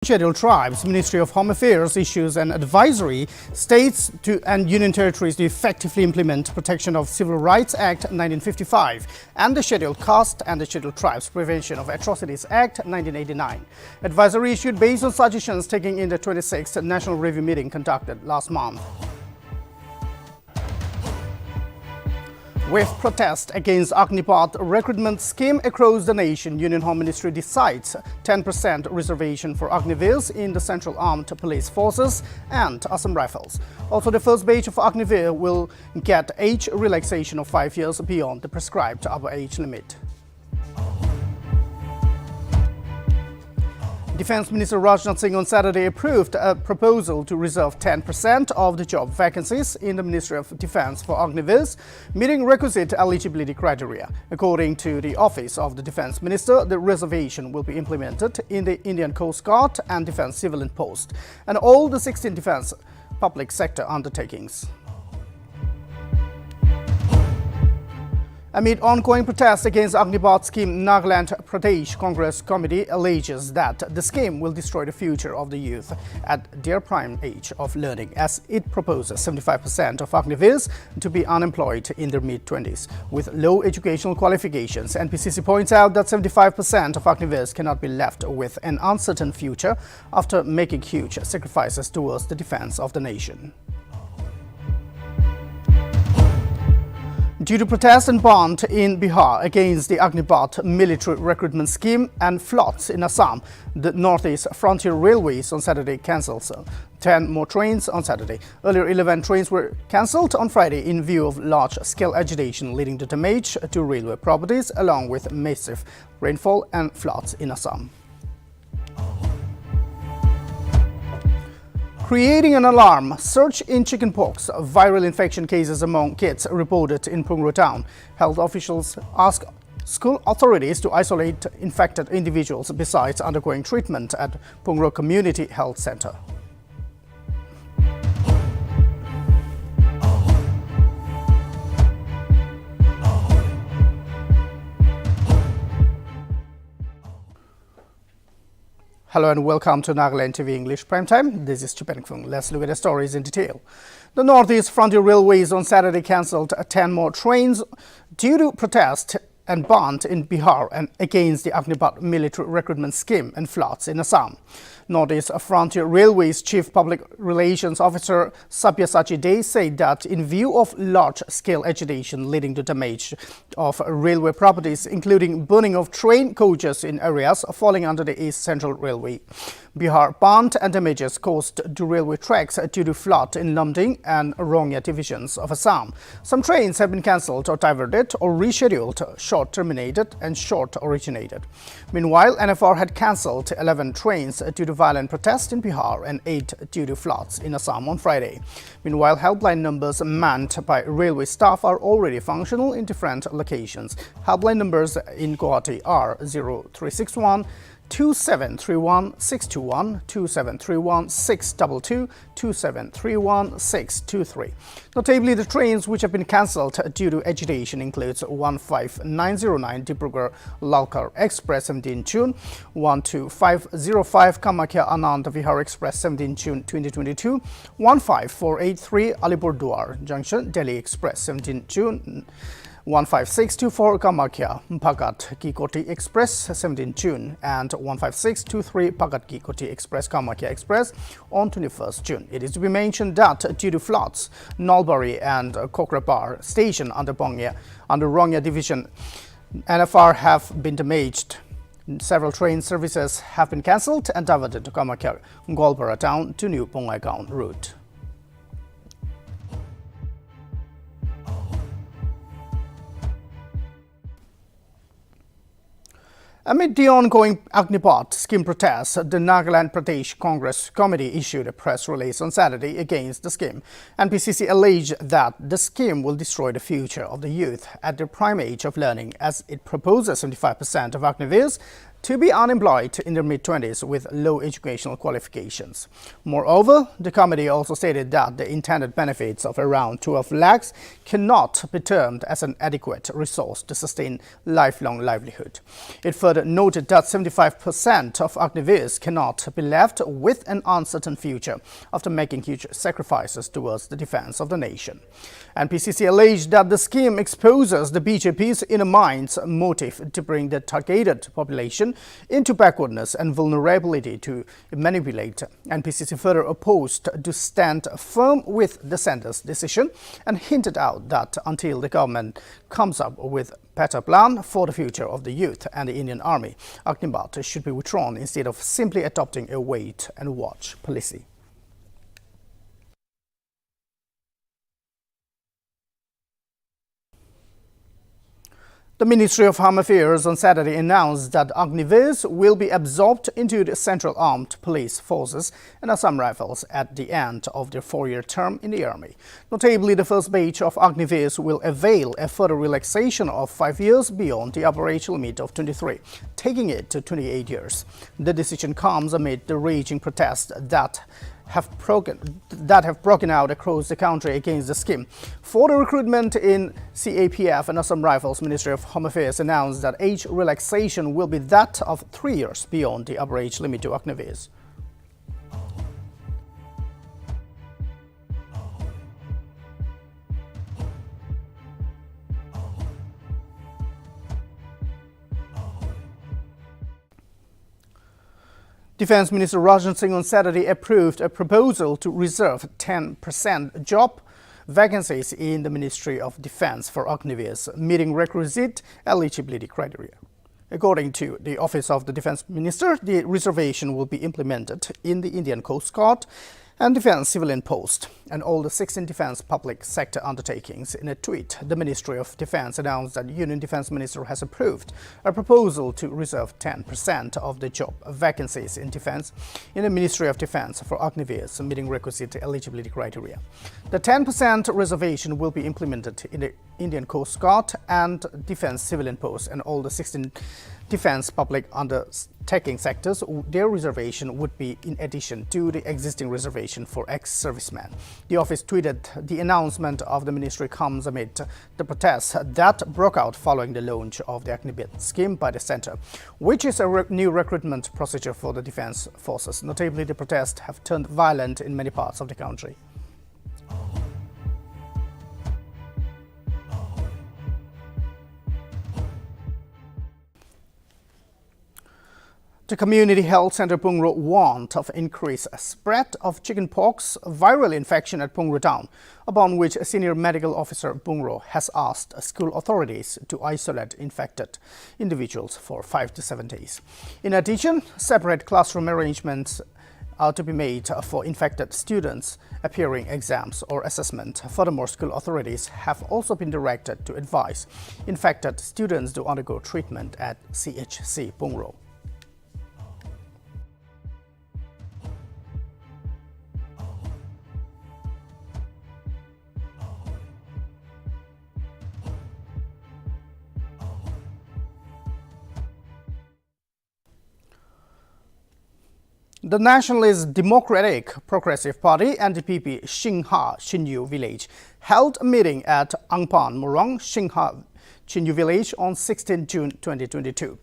Scheduled Tribes, Ministry of Home Affairs issues an advisory states and union territories to effectively implement Protection of Civil Rights Act 1955 and the Scheduled Caste and the Scheduled Tribes Prevention of Atrocities Act 1989. Advisory issued based on suggestions taken in the 26th National Review meeting conducted last month. With protest against Agnipath recruitment scheme across the nation, Union Home Ministry decides 10% reservation for Agniveers in the Central Armed Police Forces and Assam Rifles. Also, the first batch of Agniveer will get age relaxation of 5 years beyond the prescribed upper age limit. Defence Minister Rajnath Singh on Saturday approved a proposal to reserve 10% of the job vacancies in the Ministry of Defence for Agniveers, meeting requisite eligibility criteria. According to the Office of the Defence Minister, the reservation will be implemented in the Indian Coast Guard and Defence Civilian Post and all the 16 defence public sector undertakings. Amid ongoing protests against Agnipath scheme, Nagaland Pradesh Congress Committee alleges that the scheme will destroy the future of the youth at their prime age of learning, as it proposes 75% of Agniveers to be unemployed in their mid-20s with low educational qualifications. NPCC points out that 75% of Agniveers cannot be left with an uncertain future after making huge sacrifices towards the defense of the nation. Due to protests and bond in Bihar against the Agnipath military recruitment scheme and floods in Assam, the Northeast Frontier Railways on Saturday cancelled 10 more trains on Saturday. Earlier, 11 trains were cancelled on Friday in view of large-scale agitation leading to damage to railway properties along with massive rainfall and floods in Assam. Creating an alarm, surge in chickenpox, viral infection cases among kids reported in Punggol town. Health officials ask school authorities to isolate infected individuals besides undergoing treatment at Punggol Community Health Center. Hello and welcome to Nltv English Primetime. This is Chupenfung. Let's look at the stories in detail. The Northeast Frontier Railways on Saturday cancelled 10 more trains due to protest and bond in Bihar and against the Agnipath military recruitment scheme and floods in Assam. Northeast Frontier Railways Chief Public Relations Officer Sabyasachi Dey said that in view of large-scale agitation leading to damage of railway properties, including burning of train coaches in areas falling under the East Central Railway, Bihar bond and damages caused to railway tracks due to flood in Lumding and Rongya divisions of Assam. Some trains have been cancelled or diverted or rescheduled, short terminated and short originated. Meanwhile, NFR had cancelled 11 trains due to violent protests in Bihar and 8 due to floods in Assam on Friday. Meanwhile, helpline numbers manned by railway staff are already functional in different locations. Helpline numbers in Guwahati are 0361 2731 621, 2731 622, 2731 623. Notably, the trains which have been cancelled due to agitation includes 15909 Dibrugarh Lalkar Express 17 June, 12505 Kamakya Anand Vihar Express 17 June 2022, 15483 Alipurduar Junction Delhi Express 17 June, 15624 Kamakya Bhagat Ki Koti Express 17 June and 15623 Bhagat Ki Koti Express Kamakya Express on 21st June. It is to be mentioned that due to floods, Nalbari and Kokrapar station under Rongya division NFR have been damaged. Several train services have been cancelled and diverted to Kamakya Golpara town to New Bongaigaon route. Amid the ongoing Agnipath scheme protests, the Nagaland Pradesh Congress Committee issued a press release on Saturday against the scheme. NPCC alleged that the scheme will destroy the future of the youth at their prime age of learning, as it proposes 75% of Agniveers to be unemployed in their mid-20s with low educational qualifications. Moreover, the committee also stated that the intended benefits of around 12 lakhs cannot be termed as an adequate resource to sustain lifelong livelihood. It further noted that 75% of Agnipaths cannot be left with an uncertain future after making huge sacrifices towards the defense of the nation. NPCC alleged that the scheme exposes the BJP's inner mind's motive to bring the targeted population into backwardness and vulnerability to manipulate. NPCC further opposed to stand firm with the centre's decision and hinted out that until the government comes up with a better plan for the future of the youth and the Indian Army, Agnipath should be withdrawn instead of simply adopting a wait-and-watch policy. The Ministry of Home Affairs on Saturday announced that Agnipaths will be absorbed into the Central Armed Police Forces and Assam Rifles at the end of their 4-year term in the Army. Notably, the first batch of Agnipaths will avail a further relaxation of 5 years beyond the upper age limit of 23, taking it to 28 years. The decision comes amid the raging protests that have broken out across the country against the scheme. For the recruitment in CAPF and Assam Rifles, Ministry of Home Affairs announced that age relaxation will be that of 3 years beyond the upper age limit to Agnipaths. Defense Minister Rajan Singh on Saturday approved a proposal to reserve 10% job vacancies in the Ministry of Defense for Agnipaths, meeting requisite eligibility criteria. According to the Office of the Defense Minister, the reservation will be implemented in the Indian Coast Guard and Defense Civilian Post and all the 16 defense public sector undertakings. In a tweet, the Ministry of Defense announced that Union Defense Minister has approved a proposal to reserve 10% of the job vacancies in defense in the Ministry of Defense for Agnipaths, meeting requisite eligibility criteria. The 10% reservation will be implemented in the Indian Coast Guard and Defense Civilian Post and all the 16 defense public undertaking sectors. Their reservation would be in addition to the existing reservation for ex-servicemen. The office tweeted the announcement of the ministry comes amid the protests that broke out following the launch of the Agnipath scheme by the centre, which is a new recruitment procedure for the defense forces. Notably, the protests have turned violent in many parts of the country. The Community Health Centre Punggol warned of increased spread of chickenpox viral infection at Punggol town, upon which a senior medical officer Punggol has asked school authorities to isolate infected individuals for 5 to 7 days. In addition, separate classroom arrangements are to be made for infected students appearing exams or assessment. Furthermore, school authorities have also been directed to advise infected students to undergo treatment at CHC Punggol. The Nationalist Democratic Progressive Party NDPP Singha Chinyu village held a meeting at Angpan Morong Singha Chinyu village on 16 June 2022.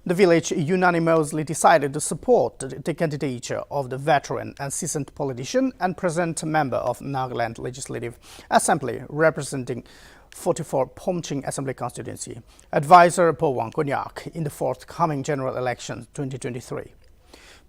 The village unanimously decided to support the candidature of the veteran and seasoned politician and present member of Nagaland Legislative Assembly representing 44 Pomching Assembly constituency, advisor Bowang Konyak in the forthcoming general election 2023.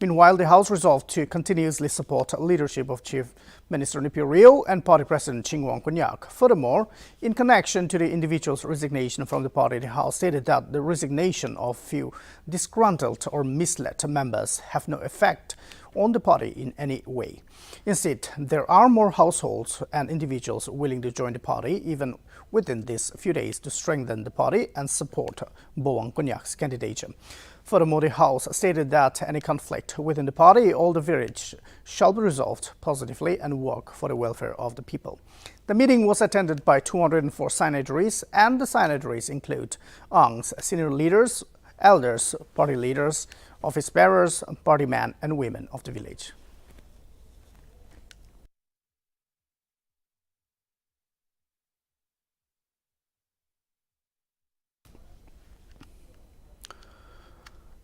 Meanwhile, the House resolved to continuously support leadership of Chief Minister Nipio Rio and Party President Chingwang Konyak. Furthermore, in connection to the individual's resignation from the party, the House stated that the resignation of few disgruntled or misled members have no effect on the party in any way. Instead, there are more households and individuals willing to join the party even within these few days to strengthen the party and support Bowang Konyak's candidature. Furthermore, the House stated that any conflict within the party or the village shall be resolved positively and work for the welfare of the people. The meeting was attended by 204 signatories, and the signatories include ANG's senior leaders elders, party leaders, office bearers, party men and women of the village.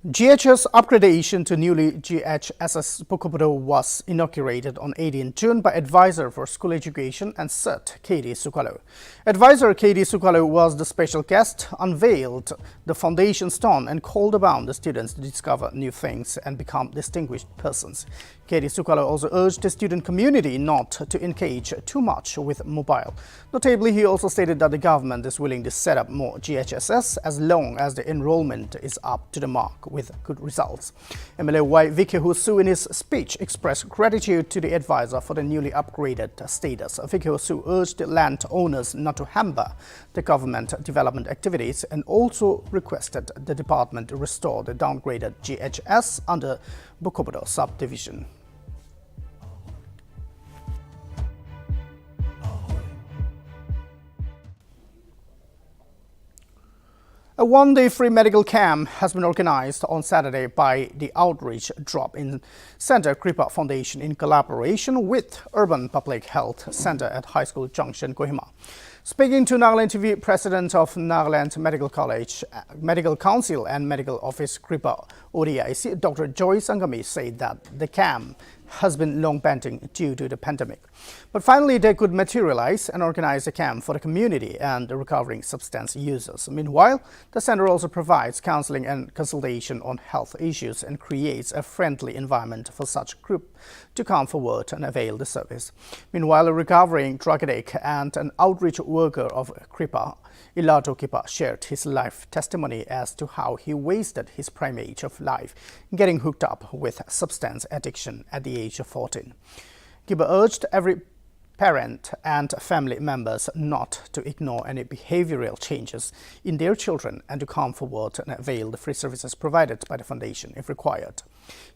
GHS upgradation to newly GHSS Pukupudo was inaugurated on 18 June by Advisor for School Education and CERT, K.D. Sukalo. Advisor K.D. Sukalo was the special guest, unveiled the foundation stone and called upon the students to discover new things and become distinguished persons. K.D. Sukalo also urged the student community not to engage too much with mobile. Notably, he also stated that the government is willing to set up more GHSS as long as the enrollment is up to the mark with good results. MLA Y. Vicky Husu in his speech expressed gratitude to the advisor for the newly upgraded status. Vicky Husu urged the landowners not to hamper the government development activities and also requested the department to restore the downgraded GHS under Bukobodo subdivision. A one-day free medical camp has been organized on Saturday by the Outreach Drop-In Center Kripa Foundation in collaboration with Urban Public Health Center at High School Junction, Kohima. Speaking to Nltv, President of Nagaland Medical College, Medical Council and Medical Office Kripa ODIC, Dr. Joyce Angami said that the camp has been long pending due to the pandemic. But finally, they could materialize and organize a camp for the community and the recovering substance users. Meanwhile, the center also provides counseling and consultation on health issues and creates a friendly environment for such group to come forward and avail the service. Meanwhile, a recovering drug addict and an outreach worker of Kripa, Ilato Kipa, shared his life testimony as to how he wasted his prime age of life getting hooked up with substance addiction at the age of 14. Kiba urged every parent and family members not to ignore any behavioral changes in their children and to come forward and avail the free services provided by the foundation if required.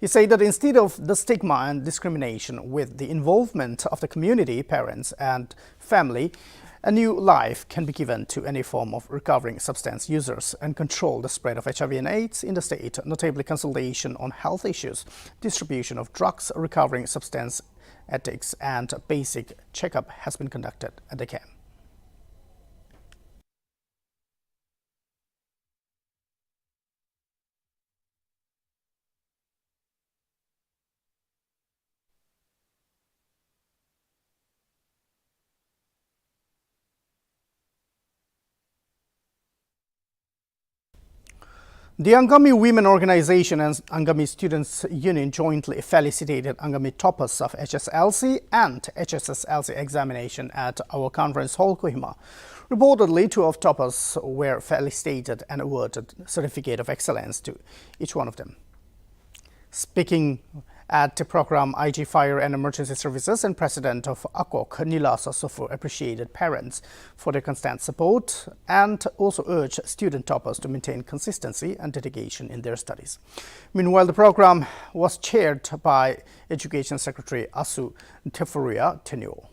He said that instead of the stigma and discrimination, with the involvement of the community, parents and family, a new life can be given to any form of recovering substance users and control the spread of HIV and AIDS in the state, notably consultation on health issues, distribution of drugs, recovering substance addicts, and basic checkup has been conducted at the camp. The Angami Women Organization and Angami Students Union jointly felicitated Angami toppers of HSLC and HSSLC examination at our conference hall, Kohima. Reportedly, 2 of toppers were felicitated and awarded Certificate of Excellence to each one of them. Speaking at the program, IG Fire and Emergency Services and President of AKOK, Nilasa Sofu, appreciated parents for their constant support and also urged student toppers to maintain consistency and dedication in their studies. Meanwhile, the program was chaired by Education Secretary Asu Tefuria Tenio.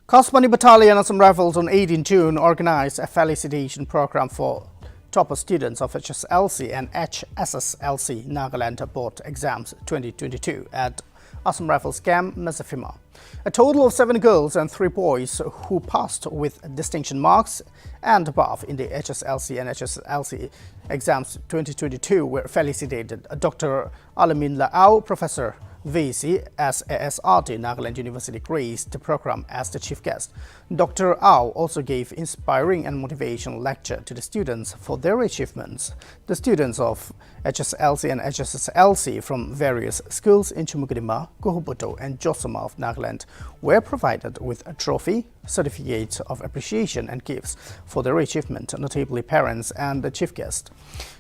Kasmani Battalion Assam Rifles on 18 June organized a felicitation program for topper students of HSLC and HSSLC Nagaland Board Exams 2022 at Assam Rifles Camp, Mesafima. A total of 7 girls and 3 boys who passed with distinction marks and above in the HSLC and HSLC Exams 2022 were felicitated. Dr. Alamin Laau, Professor VC as ASRT Nagaland University graced the program as the chief guest. Dr. Au also gave inspiring and motivational lecture to the students for their achievements. The students of HSLC and HSSLC from various schools in Chumukadima, Kohubuto and Josama of Nagaland were provided with a trophy, certificate of appreciation and gifts for their achievement. Notably, parents and the chief guest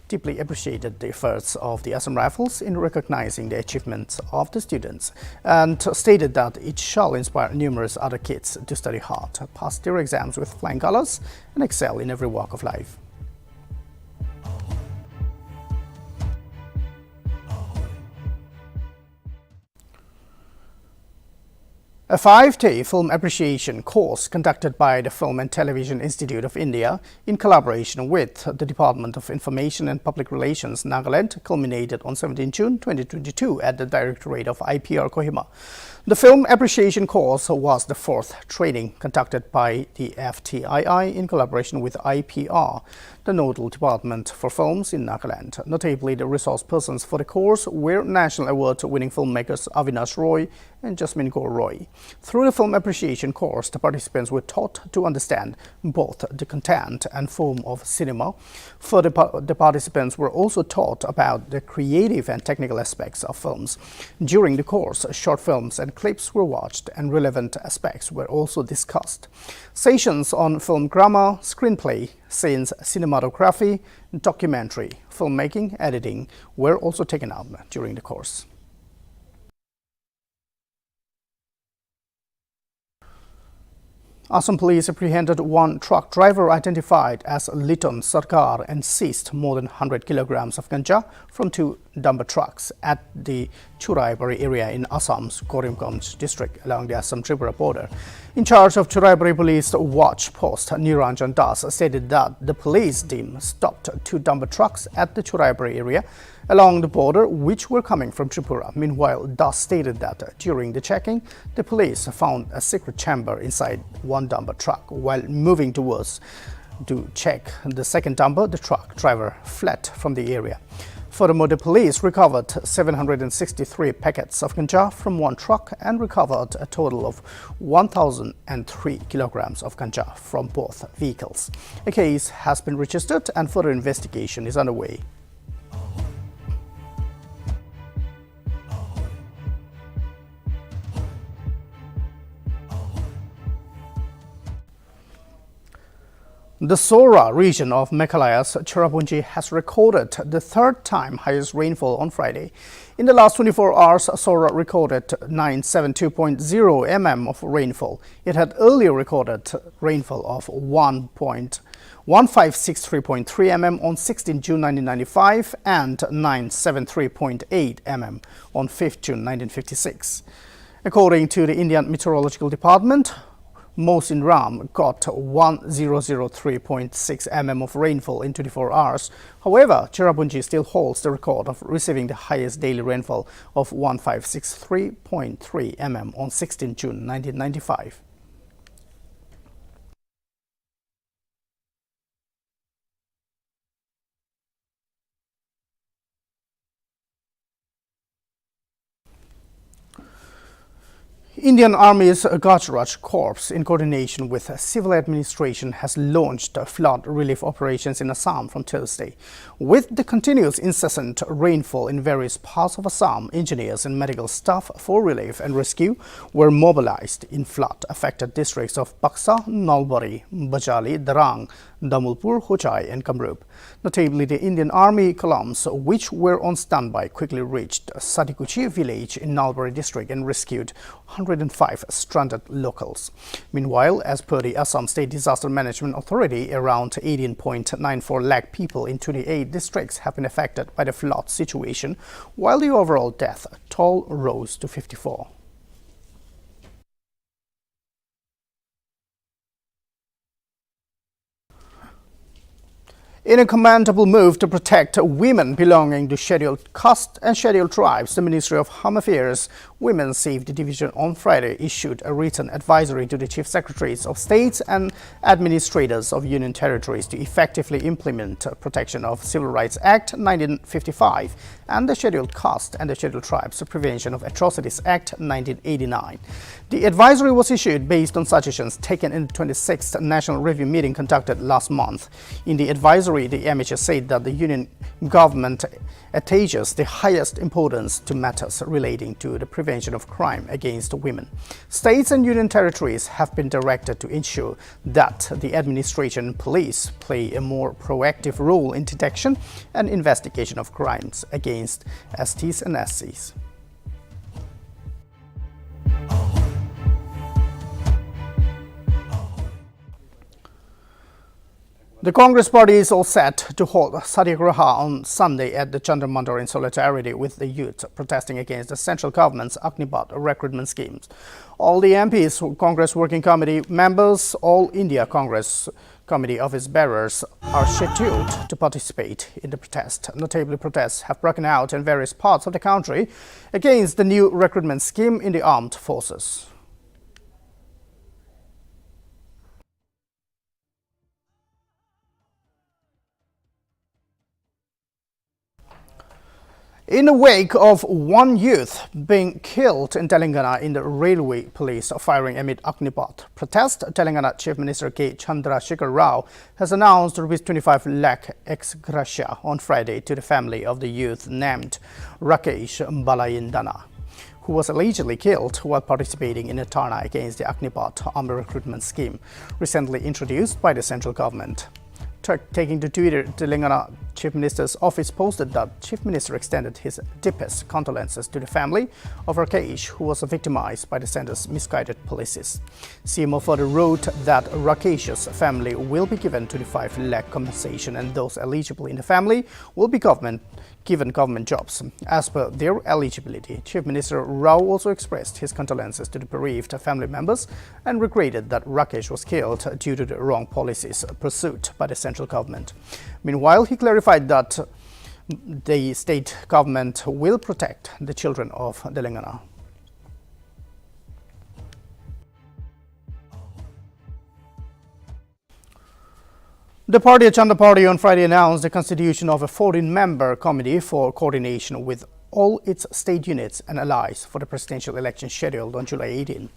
deeply appreciated the efforts of the Assam Rifles in recognizing the achievements of the students and stated that it shall inspire numerous other kids to study hard, pass their exams with flying colors, and excel in every walk of life. A 5-day film appreciation course conducted by the Film and Television Institute of India in collaboration with the Department of Information and Public Relations, Nagaland, culminated on 17 June 2022 at the Directorate of IPR, Kohima. The film appreciation course was the fourth training conducted by the FTII in collaboration with IPR, the nodal department for films in Nagaland. Notably, the resource persons for the course were National Award-winning filmmakers Avinash Roy and Jasmine Kaur Roy. Through the film appreciation course, the participants were taught to understand both the content and form of cinema. Further, the participants were also taught about the creative and technical aspects of films. During the course, short films and clips were watched and relevant aspects were also discussed. Sessions on film grammar, screenplay, scenes, cinematography, documentary, filmmaking, editing were also taken up during the course. Assam police apprehended one truck driver identified as Liton Sarkar and seized more than 100 kilograms of ganja from two dumper trucks at the Churaibari area in Assam's Korimganj district along the Assam-Tripura border. In charge of Churaibari Police Watch Post, Niranjan Das stated that the police team stopped two dumper trucks at the Churaibari area along the border which were coming from Tripura. Meanwhile, Das stated that during the checking, the police found a secret chamber inside one dumper truck. While moving towards to check the second dumper, the truck driver fled from the area. Furthermore, the police recovered 763 packets of ganja from one truck and recovered a total of 1,003 kilograms of ganja from both vehicles. A case has been registered and further investigation is underway. The Sora region of Meghalaya's Cherrapunji has recorded the third-time highest rainfall on Friday. In the last 24 hours, Sora recorded 972.0 mm of rainfall. It had earlier recorded rainfall of 1563.3 mm on 16 June 1995 and 973.8 mm on 5 June 1956. According to the Indian Meteorological Department, Mohsin Ram got 1003.6 mm of rainfall in 24 hours. However, Cherrapunji still holds the record of receiving the highest daily rainfall of 1563.3 mm on 16 June 1995. Indian Army's Gujarat Corps, in coordination with civil administration, has launched flood relief operations in Assam from Thursday. With the continuous incessant rainfall in various parts of Assam, engineers and medical staff for relief and rescue were mobilized in flood-affected districts of Baksa, Nalbari, Bajali, Darang, Damulpur, Hochai and Kamrup. Notably, the Indian Army columns, which were on standby, quickly reached Satikuchi village in Nalbari district and rescued 105 stranded locals. Meanwhile, as per the Assam State Disaster Management Authority, around 18.94 lakh people in 28 districts have been affected by the flood situation, while the overall death toll rose to 54. In a commendable move to protect women belonging to scheduled caste and scheduled tribes, the Ministry of Home Affairs Women's Safety Division on Friday issued a written advisory to the Chief Secretaries of States and Administrators of Union Territories to effectively implement Protection of Civil Rights Act 1955 and the Scheduled Caste and the Scheduled Tribes Prevention of Atrocities Act 1989. The advisory was issued based on suggestions taken in the 26th National Review meeting conducted last month. In the advisory, the MHS said that the Union government attaches the highest importance to matters relating to the prevention of crime against women. States and Union territories have been directed to ensure that the administration and police play a more proactive role in detection and investigation of crimes against STs and SCs. The Congress party is all set to hold Satyagraha on Sunday at the Chandra Mandir in solidarity with the youth protesting against the central government's Agnipath recruitment schemes. All the MPs, Congress Working Committee members, All India Congress Committee office bearers are scheduled to participate in the protest. Notably, protests have broken out in various parts of the country against the new recruitment scheme in the armed forces. In the wake of one youth being killed in Telangana in the railway police firing amid Agnipath protest, Telangana Chief Minister K. Chandrasekhar Rao has announced Rs 25 lakh ex gratia on Friday to the family of the youth named Rakesh Balayindana, who was allegedly killed while participating in a Dharna against the Agnipath army recruitment scheme recently introduced by the central government. Taking to Twitter, Telangana Chief Minister's office posted that Chief Minister extended his deepest condolences to the family of Rakesh, who was victimized by the center's misguided policies. CMO further wrote that Rakesh's family will be given 25 lakh compensation and those eligible in the family will be given government jobs. As per their eligibility, Chief Minister Rao also expressed his condolences to the bereaved family members and regretted that Rakesh was killed due to the wrong policies pursued by the central government. Meanwhile, he clarified that the state government will protect the children of Telangana. The party Chanda Party on Friday announced the constitution of a 14-member committee for coordination with all its state units and allies for the presidential election scheduled on July 18.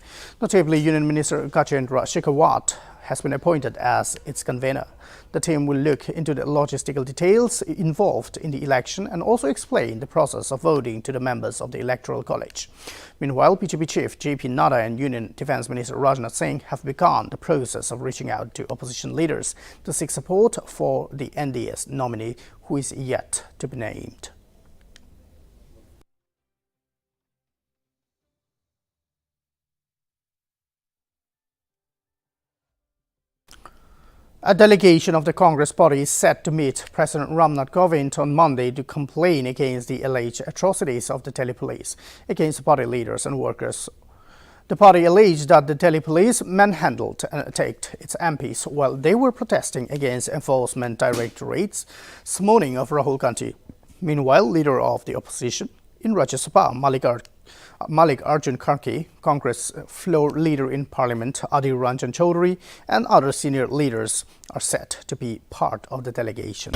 Notably, Union Minister Gajendra Shekhawat has been appointed as its convener. The team will look into the logistical details involved in the election and also explain the process of voting to the members of the Electoral College. Meanwhile, BJP Chief J.P. Nadda and Union Defence Minister Rajnath Singh have begun the process of reaching out to opposition leaders to seek support for the NDS nominee who is yet to be named. A delegation of the Congress party is set to meet President Ramnath Kovind on Monday to complain against the alleged atrocities of the Delhi police against party leaders and workers. The party alleged that the Delhi police manhandled and attacked its MPs while they were protesting against Enforcement Directorate's summoning of Rahul Gandhi. Meanwhile, leader of the opposition in Rajya Sabha, Malik Arjun Kharge, Congress floor leader in Parliament Adhir Ranjan Chaudhary and other senior leaders are set to be part of the delegation.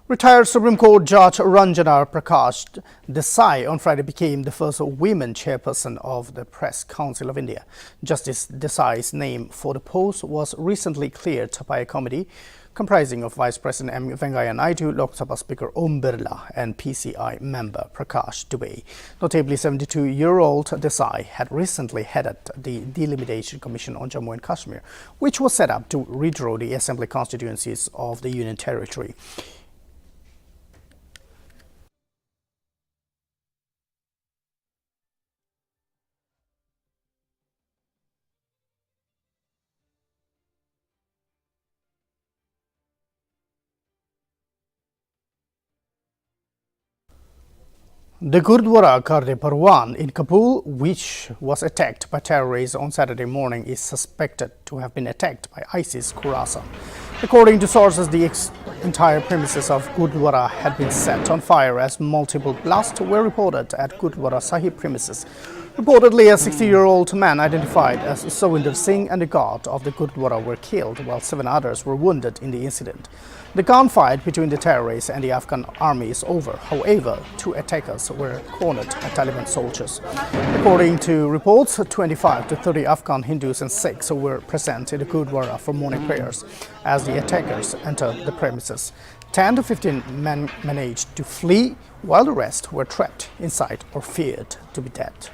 Retired Supreme Court Judge Ranjana Prakash Desai on Friday became the first women chairperson of the Press Council of India. Justice Desai's name for the post was recently cleared by a committee comprising of Vice President M. Venkaiah Naidu, Lok Sabha Speaker Om Birla and PCI member Prakash Dubey. Notably, 72-year-old Desai had recently headed the Delimitation Commission on Jammu and Kashmir, which was set up to redraw the assembly constituencies of the Union Territory. The Gurdwara Garde Parwan in Kabul, which was attacked by terrorists on Saturday morning, is suspected to have been attacked by ISIS Khorasan. According to sources, the entire premises of Gurdwara had been set on fire as multiple blasts were reported at Gurdwara Sahib premises. Reportedly, a 60-year-old man identified as Sowinder Singh and the guard of the Gurdwara were killed, while 7 others were wounded in the incident. The gunfight between the terrorists and the Afghan army is over. However, 2 attackers were cornered by Taliban soldiers. According to reports, 25 to 30 Afghan Hindus and Sikhs were present in the Gurdwara for morning prayers as the attackers entered the premises. 10 to 15 men managed to flee, while the rest were trapped inside or feared to be dead.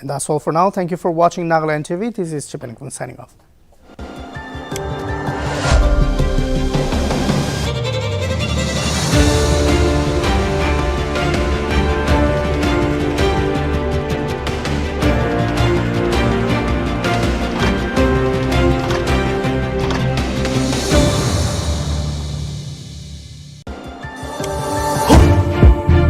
And that's all for now. Thank you for watching Nagaland TV. This is Nltv signing off.